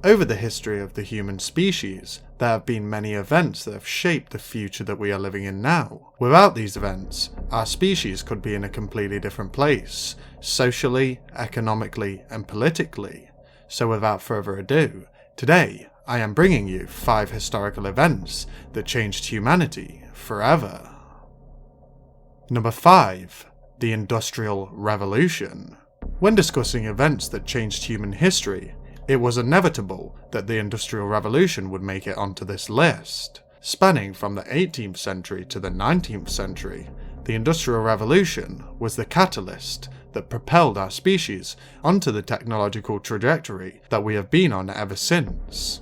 Over the history of the human species, there have been many events that have shaped the future that we are living in now. Without these events, our species could be in a completely different place, socially, economically, and politically. So without further ado, today I am bringing you 5 historical events that changed humanity forever. Number 5. The Industrial Revolution. When discussing events that changed human history, it was inevitable that the Industrial Revolution would make it onto this list. Spanning from the 18th century to the 19th century, the Industrial Revolution was the catalyst that propelled our species onto the technological trajectory that we have been on ever since.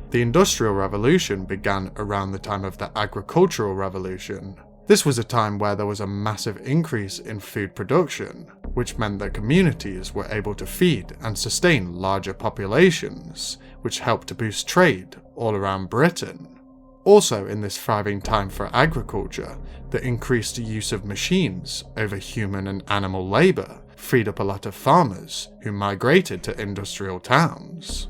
The Industrial Revolution began around the time of the Agricultural Revolution. This was a time where there was a massive increase in food production, which meant that communities were able to feed and sustain larger populations, which helped to boost trade all around Britain. Also in this thriving time for agriculture, the increased use of machines over human and animal labour freed up a lot of farmers who migrated to industrial towns.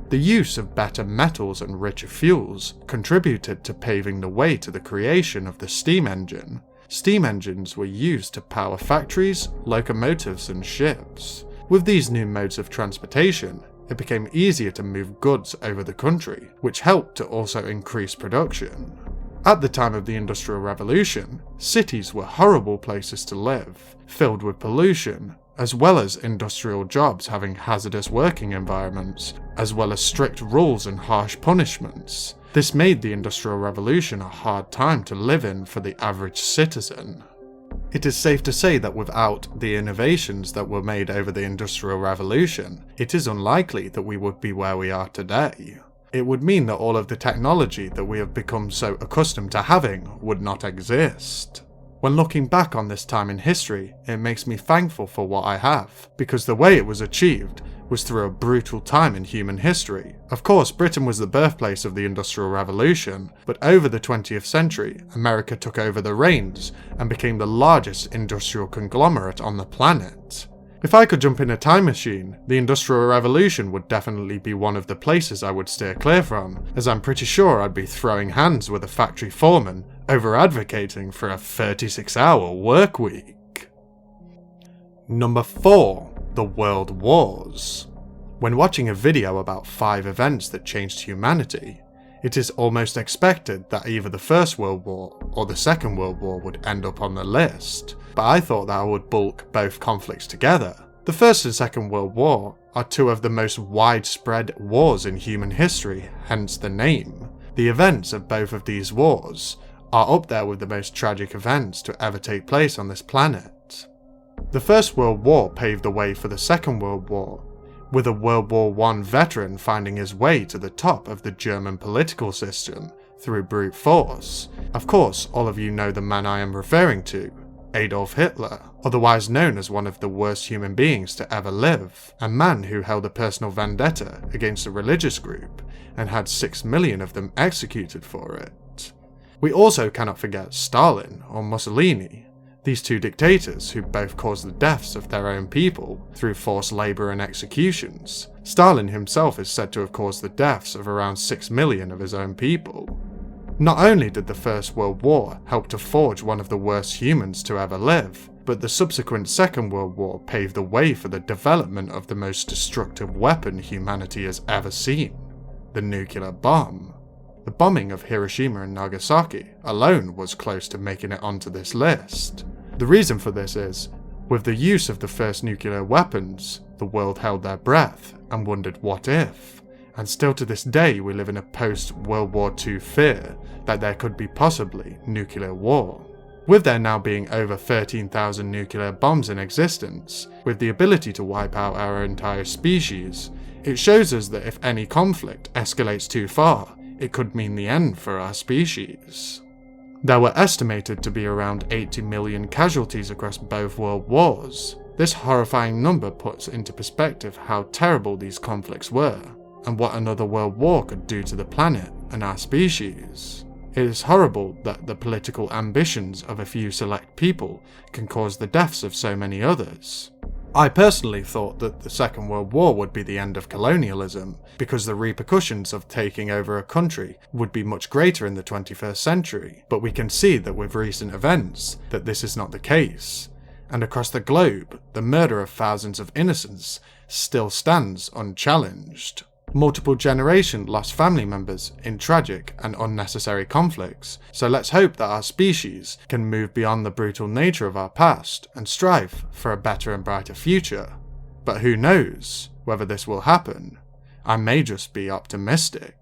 The use of better metals and richer fuels contributed to paving the way to the creation of the steam engine. Steam engines were used to power factories, locomotives, and ships. With these new modes of transportation, it became easier to move goods over the country, which helped to also increase production. At the time of the Industrial Revolution, cities were horrible places to live, filled with pollution, as well as industrial jobs having hazardous working environments, as well as strict rules and harsh punishments. This made the Industrial Revolution a hard time to live in for the average citizen. It is safe to say that without the innovations that were made over the Industrial Revolution, it is unlikely that we would be where we are today. It would mean that all of the technology that we have become so accustomed to having would not exist. When looking back on this time in history, it makes me thankful for what I have, because the way it was achieved was through a brutal time in human history. Of course, Britain was the birthplace of the Industrial Revolution, but over the 20th century, America took over the reins and became the largest industrial conglomerate on the planet. If I could jump in a time machine, the Industrial Revolution would definitely be one of the places I would steer clear from, as I'm pretty sure I'd be throwing hands with a factory foreman over advocating for a 36-hour work week. Number 4. The World Wars. When watching a video about 5 events that changed humanity, it is almost expected that either the First World War or the Second World War would end up on the list, but I thought that I would bulk both conflicts together. The First and Second World War are 2 of the most widespread wars in human history, hence the name. The events of both of these wars are up there with the most tragic events to ever take place on this planet. The First World War paved the way for the Second World War, with a World War I veteran finding his way to the top of the German political system through brute force. Of course, all of you know the man I am referring to, Adolf Hitler, otherwise known as one of the worst human beings to ever live, a man who held a personal vendetta against a religious group and had 6 million of them executed for it. We also cannot forget Stalin or Mussolini, these 2 dictators who both caused the deaths of their own people through forced labour and executions. Stalin himself is said to have caused the deaths of around 6 million of his own people. Not only did the First World War help to forge one of the worst humans to ever live, but the subsequent Second World War paved the way for the development of the most destructive weapon humanity has ever seen, the nuclear bomb. The bombing of Hiroshima and Nagasaki alone was close to making it onto this list. The reason for this is, with the use of the first nuclear weapons, the world held their breath and wondered what if, and still to this day we live in a post-World War II fear that there could be possibly nuclear war. With there now being over 13,000 nuclear bombs in existence, with the ability to wipe out our entire species, it shows us that if any conflict escalates too far, it could mean the end for our species. There were estimated to be around 80 million casualties across both world wars. This horrifying number puts into perspective how terrible these conflicts were, and what another world war could do to the planet and our species. It is horrible that the political ambitions of a few select people can cause the deaths of so many others. I personally thought that the Second World War would be the end of colonialism, because the repercussions of taking over a country would be much greater in the 21st century, but we can see that with recent events that this is not the case, and across the globe the murder of thousands of innocents still stands unchallenged. Multiple generations lost family members in tragic and unnecessary conflicts, so let's hope that our species can move beyond the brutal nature of our past and strive for a better and brighter future. But who knows whether this will happen? I may just be optimistic.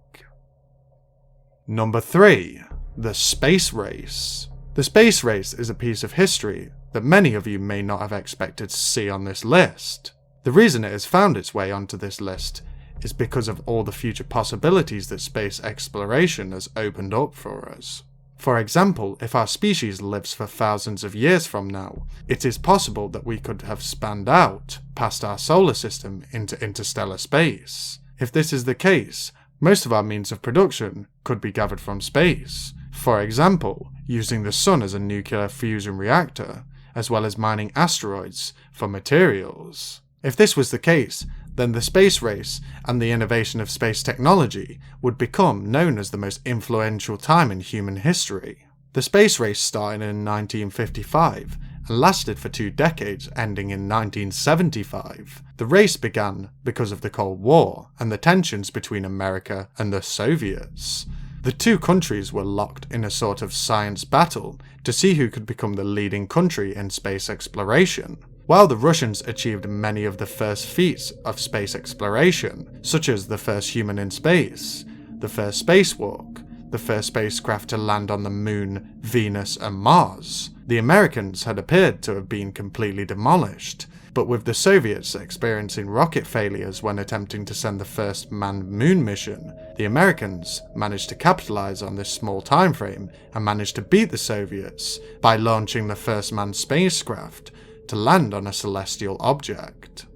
Number 3. The Space Race. The space race is a piece of history that many of you may not have expected to see on this list. The reason it has found its way onto this list is because of all the future possibilities that space exploration has opened up for us. For example, if our species lives for thousands of years from now, it is possible that we could have spanned out past our solar system into interstellar space. If this is the case, most of our means of production could be gathered from space. For example, using the sun as a nuclear fusion reactor, as well as mining asteroids for materials. If this was the case, then the space race and the innovation of space technology would become known as the most influential time in human history. The space race started in 1955 and lasted for 2 decades, ending in 1975. The race began because of the Cold War and the tensions between America and the Soviets. The two countries were locked in a sort of science battle to see who could become the leading country in space exploration. While the Russians achieved many of the first feats of space exploration, such as the first human in space, the first spacewalk, the first spacecraft to land on the Moon, Venus and Mars, the Americans had appeared to have been completely demolished, but with the Soviets experiencing rocket failures when attempting to send the first manned moon mission, the Americans managed to capitalize on this small time frame and managed to beat the Soviets by launching the first manned spacecraft to land on a celestial object.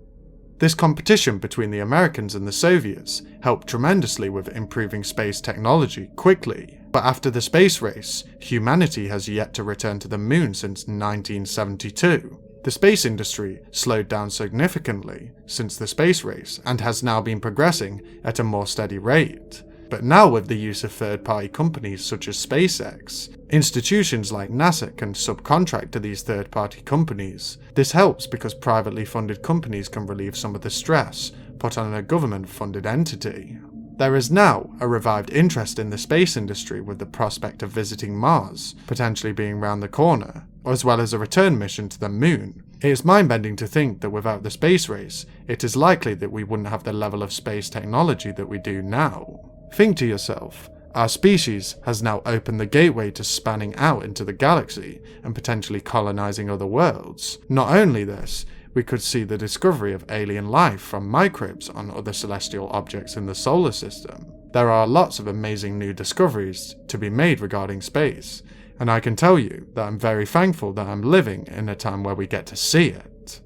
This competition between the Americans and the Soviets helped tremendously with improving space technology quickly, but after the space race, humanity has yet to return to the moon since 1972. The space industry slowed down significantly since the space race and has now been progressing at a more steady rate. But now with the use of third-party companies such as SpaceX, institutions like NASA can subcontract to these third-party companies. This helps because privately funded companies can relieve some of the stress put on a government-funded entity. There is now a revived interest in the space industry with the prospect of visiting Mars, potentially being round the corner, as well as a return mission to the moon. It is mind-bending to think that without the space race, it is likely that we wouldn't have the level of space technology that we do now. Think to yourself, our species has now opened the gateway to spanning out into the galaxy and potentially colonizing other worlds. Not only this, we could see the discovery of alien life from microbes on other celestial objects in the solar system. There are lots of amazing new discoveries to be made regarding space, and I can tell you that I'm very thankful that I'm living in a time where we get to see it.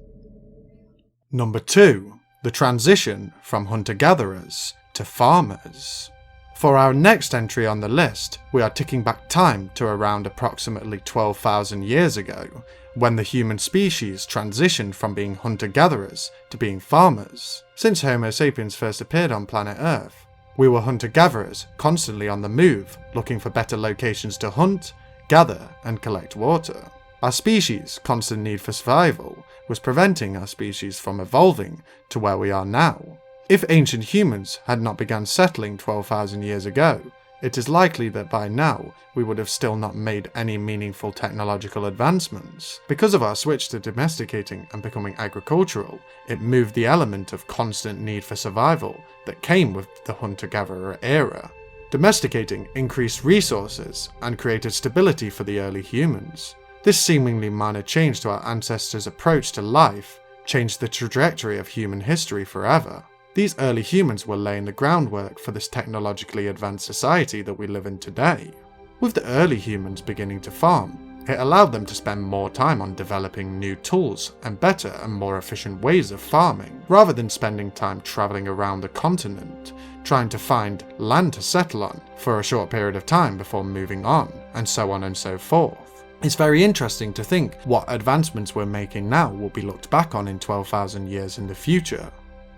Number 2. The transition from hunter-gatherers to farmers. For our next entry on the list, we are ticking back time to around approximately 12,000 years ago, when the human species transitioned from being hunter-gatherers to being farmers. Since Homo sapiens first appeared on planet Earth, we were hunter-gatherers, constantly on the move, looking for better locations to hunt, gather, and collect water. Our species' constant need for survival was preventing our species from evolving to where we are now. If ancient humans had not begun settling 12,000 years ago, it is likely that by now we would have still not made any meaningful technological advancements. Because of our switch to domesticating and becoming agricultural, it moved the element of constant need for survival that came with the hunter-gatherer era. Domesticating increased resources and created stability for the early humans. This seemingly minor change to our ancestors' approach to life changed the trajectory of human history forever. These early humans were laying the groundwork for this technologically advanced society that we live in today. With the early humans beginning to farm, it allowed them to spend more time on developing new tools and better and more efficient ways of farming, rather than spending time travelling around the continent, trying to find land to settle on for a short period of time before moving on, and so on and so forth. It's very interesting to think what advancements we're making now will be looked back on in 12,000 years in the future.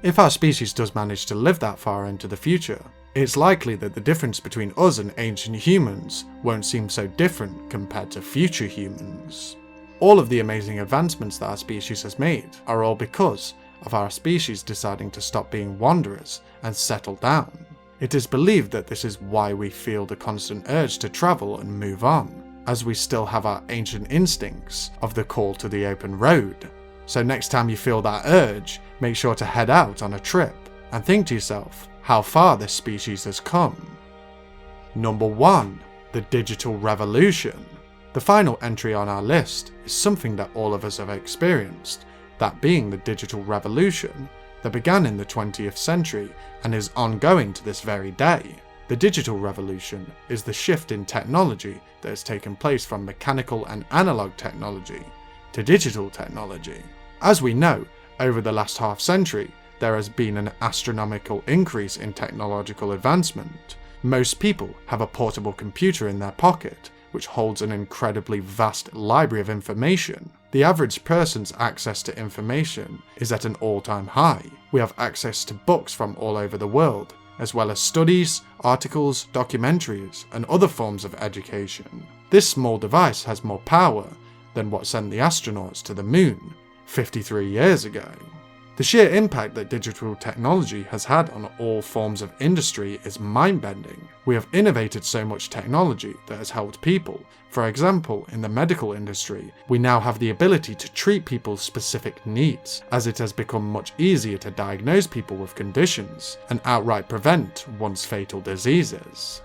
If our species does manage to live that far into the future, it's likely that the difference between us and ancient humans won't seem so different compared to future humans. All of the amazing advancements that our species has made are all because of our species deciding to stop being wanderers and settle down. It is believed that this is why we feel the constant urge to travel and move on, as we still have our ancient instincts of the call to the open road. So next time you feel that urge, make sure to head out on a trip and think to yourself how far this species has come. Number 1. The digital revolution. The final entry on our list is something that all of us have experienced, that being the digital revolution that began in the 20th century and is ongoing to this very day. The digital revolution is the shift in technology that has taken place from mechanical and analog technology to digital technology. As we know, over the last half century, there has been an astronomical increase in technological advancement. Most people have a portable computer in their pocket, which holds an incredibly vast library of information. The average person's access to information is at an all-time high. We have access to books from all over the world, as well as studies, articles, documentaries, and other forms of education. This small device has more power than what sent the astronauts to the moon 53 years ago. The sheer impact that digital technology has had on all forms of industry is mind-bending. We have innovated so much technology that has helped people. For example, in the medical industry, we now have the ability to treat people's specific needs, as it has become much easier to diagnose people with conditions and outright prevent once fatal diseases.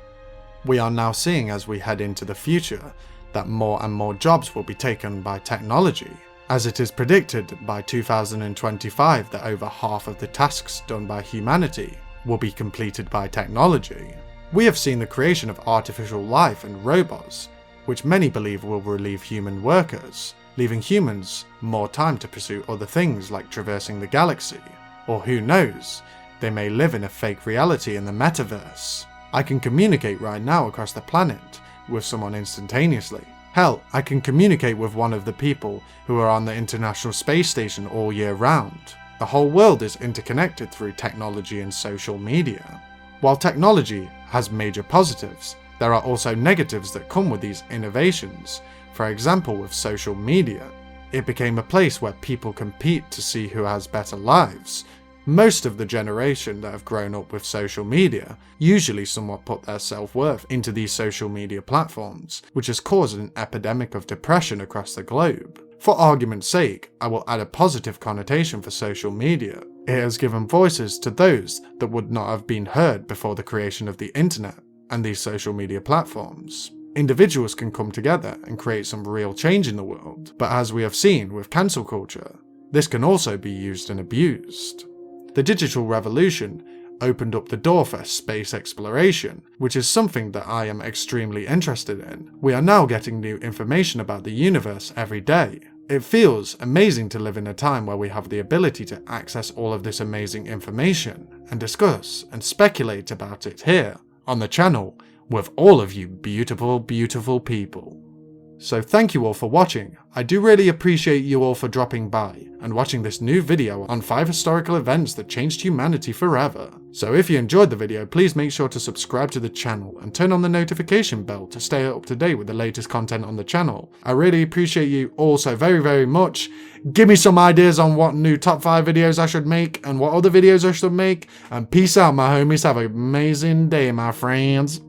We are now seeing, as we head into the future, that more and more jobs will be taken by technology, as it is predicted by 2025 that over half of the tasks done by humanity will be completed by technology. We have seen the creation of artificial life and robots, which many believe will relieve human workers, leaving humans more time to pursue other things like traversing the galaxy, or who knows, they may live in a fake reality in the metaverse. I can communicate right now across the planet with someone instantaneously. Hell, I can communicate with one of the people who are on the International Space Station all year round. The whole world is interconnected through technology and social media. While technology has major positives, there are also negatives that come with these innovations. For example, with social media, it became a place where people compete to see who has better lives. Most of the generation that have grown up with social media usually somewhat put their self-worth into these social media platforms, which has caused an epidemic of depression across the globe. For argument's sake, I will add a positive connotation for social media. It has given voices to those that would not have been heard before the creation of the internet and these social media platforms. Individuals can come together and create some real change in the world, but as we have seen with cancel culture, this can also be used and abused. The digital revolution opened up the door for space exploration, which is something that I am extremely interested in. We are now getting new information about the universe every day. It feels amazing to live in a time where we have the ability to access all of this amazing information and discuss and speculate about it here on the channel with all of you beautiful, beautiful people. So thank you all for watching. I do really appreciate you all for dropping by and watching this new video on 5 historical events that changed humanity forever. So if you enjoyed the video, please make sure to subscribe to the channel and turn on the notification bell to stay up to date with the latest content on the channel. I really appreciate you all so very, very much. Give me some ideas on what new top 5 videos I should make and what other videos I should make. And peace out, my homies. Have an amazing day, my friends.